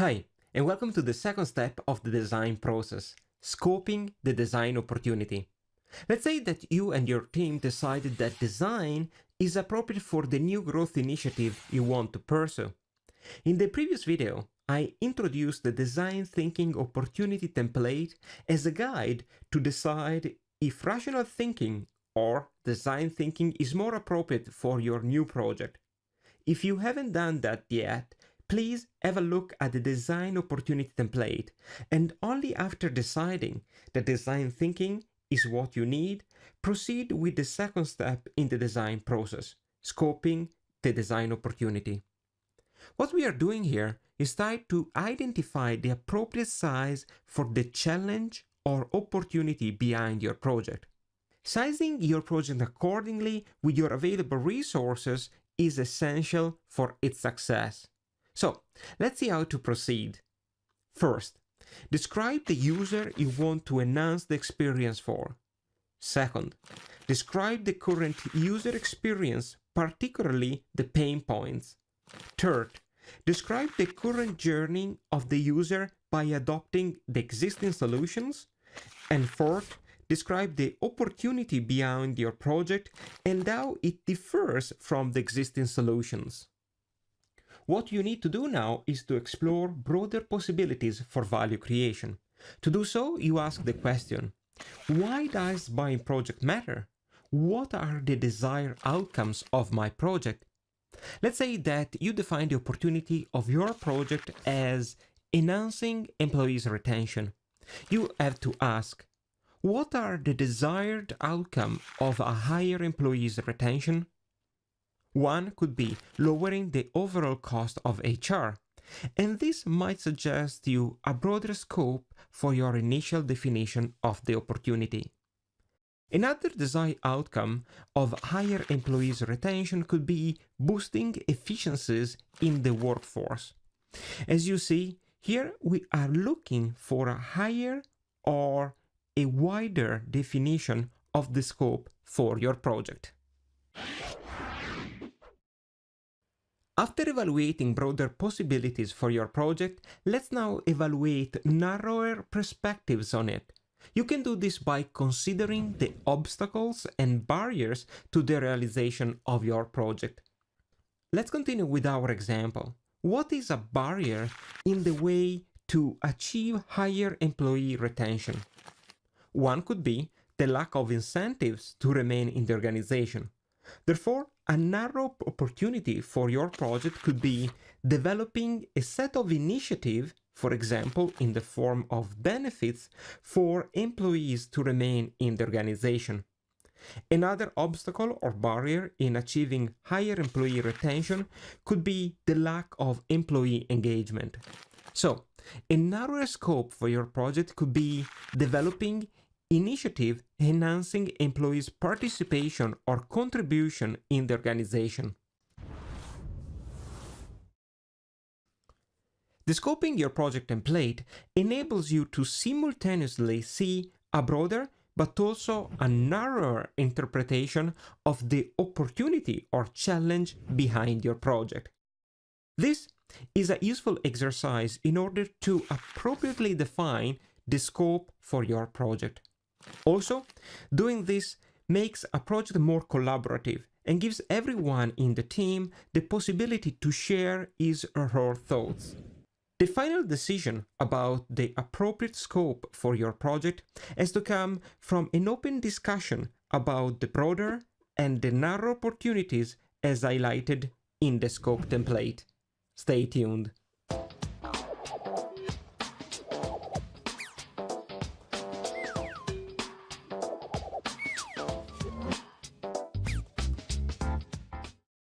Hi, and welcome to the second step of the design process, scoping the design opportunity. Let's say that you and your team decided that design is appropriate for the new growth initiative you want to pursue. In the previous video, I introduced the design thinking opportunity template as a guide to decide if rational thinking or design thinking is more appropriate for your new project. If you haven't done that yet, please have a look at the design opportunity template, and only after deciding that design thinking is what you need, proceed with the second step in the design process, scoping the design opportunity. What we are doing here is trying to identify the appropriate size for the challenge or opportunity behind your project. Sizing your project accordingly with your available resources is essential for its success. So, let's see how to proceed. First, describe the user you want to enhance the experience for. Second, describe the current user experience, particularly the pain points. Third, describe the current journey of the user by adopting the existing solutions. And fourth, describe the opportunity behind your project and how it differs from the existing solutions. What you need to do now is to explore broader possibilities for value creation. To do so, you ask the question, why does my project matter? What are the desired outcomes of my project? Let's say that you define the opportunity of your project as enhancing employees' retention. You have to ask, what are the desired outcome of a higher employees' retention? One could be lowering the overall cost of HR, and this might suggest you a broader scope for your initial definition of the opportunity. Another desired outcome of higher employees' retention could be boosting efficiencies in the workforce. As you see, here we are looking for a higher or a wider definition of the scope for your project. After evaluating broader possibilities for your project, let's now evaluate narrower perspectives on it. You can do this by considering the obstacles and barriers to the realization of your project. Let's continue with our example. What is a barrier in the way to achieve higher employee retention? One could be the lack of incentives to remain in the organization. Therefore, a narrow opportunity for your project could be developing a set of initiatives, for example, in the form of benefits for employees to remain in the organization. Another obstacle or barrier in achieving higher employee retention could be the lack of employee engagement. So, a narrower scope for your project could be developing initiative enhancing employees' participation or contribution in the organization. The scoping your project template enables you to simultaneously see a broader but also a narrower interpretation of the opportunity or challenge behind your project. This is a useful exercise in order to appropriately define the scope for your project. Also, doing this makes a project more collaborative and gives everyone in the team the possibility to share his or her thoughts. The final decision about the appropriate scope for your project has to come from an open discussion about the broader and the narrow opportunities as highlighted in the scope template. Stay tuned.